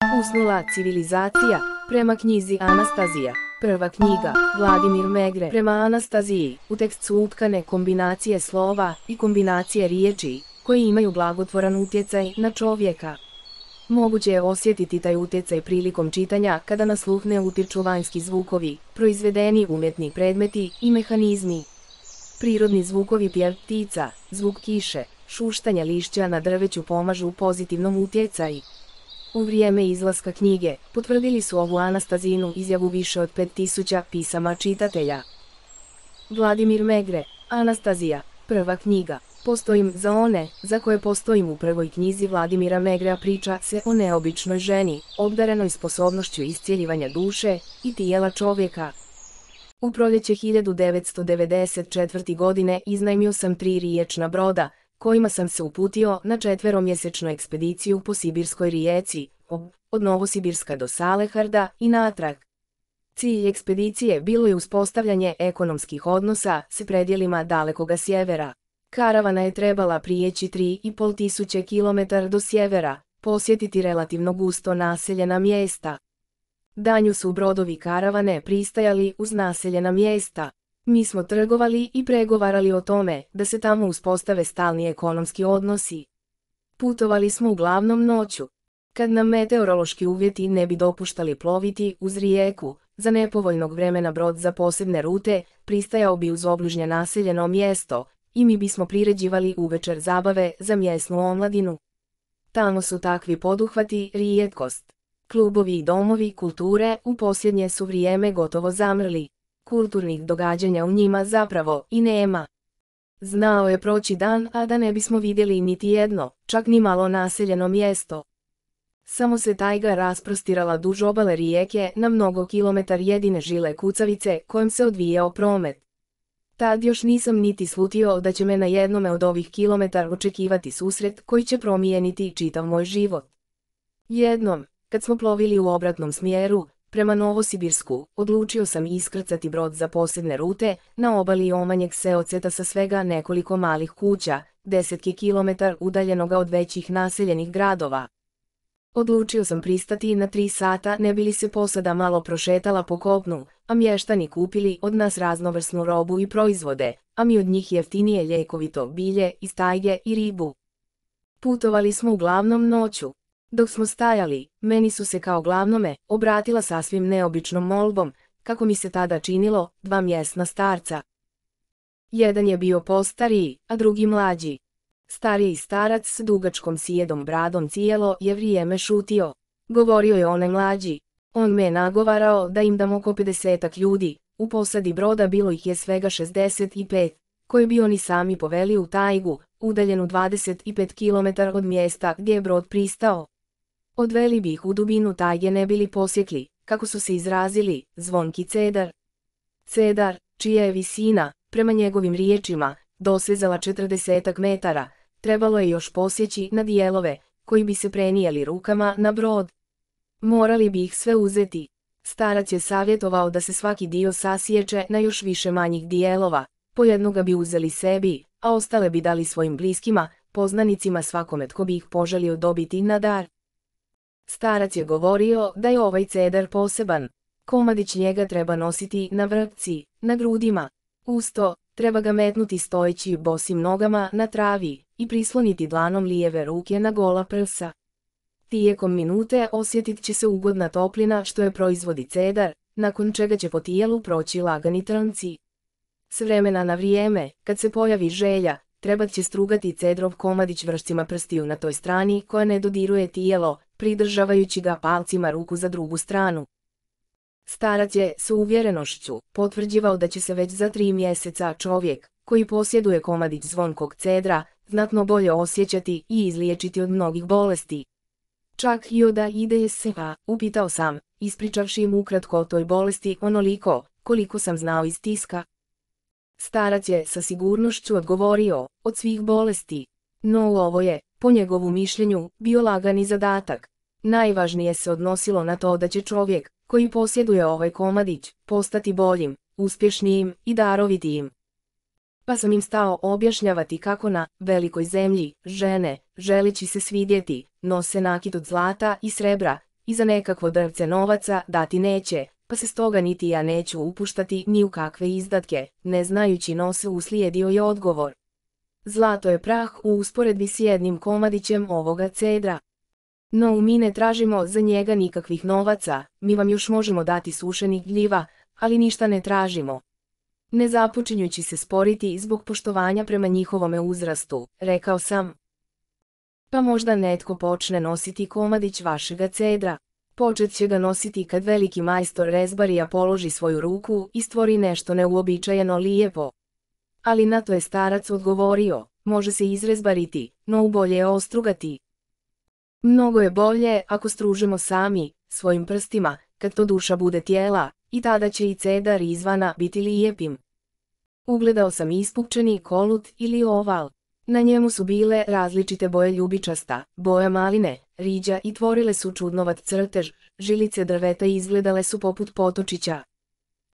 Usnula civilizacija, prema knjizi Anastazija. Prva knjiga, Vladimir Megre. Prema Anastaziji, u tekst su utkane kombinacije slova i kombinacije riječi, koji imaju blagotvoran utjecaj na čovjeka. Moguće je osjetiti taj utjecaj prilikom čitanja kada na sluh ne utiču vanjski zvukovi, proizvedeni umjetni predmeti i mehanizmi. Prirodni zvukovi pjev ptica, zvuk kiše, šuštanja lišća na drveću pomažu pozitivnom utjecaju. U vrijeme izlaska knjige, potvrdili su ovu Anastazijinu izjavu više od 5000 pisama čitatelja. Vladimir Megre, Anastazija, prva knjiga. Postojim za one, za koje postojim. U prvoj knjizi Vladimira Megrea priča se o neobičnoj ženi, obdarenoj sposobnošću iscjeljivanja duše i tijela čovjeka. U proljeće 1994. godine iznajmio sam 3 riječna broda, kojima sam se uputio na 4-mjesečnu ekspediciju po Sibirskoj rijeci, od Novosibirska do Saleharda i natrag. Cilj ekspedicije bilo je uspostavljanje ekonomskih odnosa s predjelima dalekoga sjevera. Karavana je trebala prijeći 3500 km do sjevera, posjetiti relativno gusto naseljena mjesta. Danju su brodovi karavane pristajali uz naseljena mjesta. Mi smo trgovali i pregovarali o tome da se tamo uspostave stalni ekonomski odnosi. Putovali smo uglavnom noću. Kad nam meteorološki uvjeti ne bi dopuštali ploviti uz rijeku, za nepovoljnog vremena brod za posebne rute pristajao bi uz obližnje naseljeno mjesto i mi bismo priređivali uvečer zabave za mjesnu omladinu. Tamo su takvi poduhvati rijetkost. Klubovi i domovi kulture u posljednje su vrijeme gotovo zamrli. Kulturnih događanja u njima zapravo i nema. Znao je proći dan, a da ne bismo vidjeli niti jedno, čak ni malo naseljeno mjesto. Samo se tajga rasprostirala duž obale rijeke na mnogo kilometar jedine žile kucavice kojom se odvijao promet. Tad još nisam niti slutio da će me na jednome od ovih kilometara očekivati susret koji će promijeniti čitav moj život. Jednom, kad smo plovili u obratnom smjeru, prema Novosibirsku, odlučio sam iskrcati brod za posebne rute na obali omanjeg seoceta sa svega nekoliko malih kuća, 10 km udaljenoga od većih naseljenih gradova. Odlučio sam pristati na 3 sata ne bi li se posada malo prošetala po kopnu, a mještani kupili od nas raznovrsnu robu i proizvode, a mi od njih jeftinije ljekovito bilje iz tajge i ribu. Putovali smo uglavnom noću. Dok smo stajali, meni su se kao glavnome obratila sasvim neobičnom molbom, kako mi se tada činilo, 2 mjesna starca. Jedan je bio postariji, a drugi mlađi. Stariji starac s dugačkom sijedom bradom cijelo je vrijeme šutio. Govorio je onaj mlađi. On me je nagovarao da im dam oko 50 ljudi, u posadi broda bilo ih je svega 65, koji bi oni sami poveli u tajgu, udaljenu 25 km od mjesta gdje je brod pristao. Odveli bi ih u dubinu tajge ne bili posjekli, kako su se izrazili, zvonki cedar. Cedar, čija je visina, prema njegovim riječima, dosezala 40 metara, trebalo je još posjeći na dijelove, koji bi se prenijeli rukama na brod. Morali bi ih sve uzeti. Starac je savjetovao da se svaki dio sasječe na još više manjih dijelova, po jednoga bi uzeli sebi, a ostale bi dali svojim bliskima, poznanicima, svakome tko bi ih poželio dobiti na dar. Starac je govorio da je ovaj cedar poseban. Komadić njega treba nositi na vrpci, na grudima. Uz to, treba ga metnuti stojeći bosim nogama na travi i prisloniti dlanom lijeve ruke na gola prsa. Tijekom minute osjetit će se ugodna toplina što je proizvodi cedar, nakon čega će po tijelu proći lagani trnci. S vremena na vrijeme, kad se pojavi želja, trebat će strugati cedrov komadić vršcima prstiju na toj strani koja ne dodiruje tijelo, pridržavajući ga palcima ruku za drugu stranu. Starac je s uvjerenošću potvrđivao da će se već za 3 mjeseca čovjek, koji posjeduje komadić zvonkog cedra, znatno bolje osjećati i izliječiti od mnogih bolesti. Čak i od AIDS-a, upitao sam, ispričavši im ukratko o toj bolesti onoliko, koliko sam znao iz tiska. Starac je sa sigurnošću odgovorio, od svih bolesti. No ovo je, po njegovu mišljenju, bio lagani zadatak. Najvažnije se odnosilo na to da će čovjek, koji posjeduje ovaj komadić, postati boljim, uspješnijim i darovitijim. Pa sam im stao objašnjavati kako na velikoj zemlji žene, želeći se svidjeti, nose nakit od zlata i srebra, i za nekakvo drvce novaca dati neće, pa se stoga niti ja neću upuštati ni u kakve izdatke, ne znajući nose uslijedio je odgovor. Zlato je prah u usporedbi s jednim komadićem ovoga cedra. No mi ne tražimo za njega nikakvih novaca, mi vam još možemo dati sušenih gljiva, ali ništa ne tražimo. Ne započinjući se sporiti zbog poštovanja prema njihovome uzrastu, rekao sam. Pa možda netko počne nositi komadić vašega cedra. Počet će ga nositi kad veliki majstor rezbarija položi svoju ruku i stvori nešto neuobičajeno lijepo. Ali na to je starac odgovorio, može se izrezbariti, no bolje je ostrugati. Mnogo je bolje ako stružemo sami, svojim prstima, kad to duša bude tijela, i tada će i cedar izvana biti lijepim. Ugledao sam ispupčeni kolut ili oval. Na njemu su bile različite boje ljubičasta, boja maline, riđa i tvorile su čudnovat crtež, žilice drveta izgledale su poput potočića.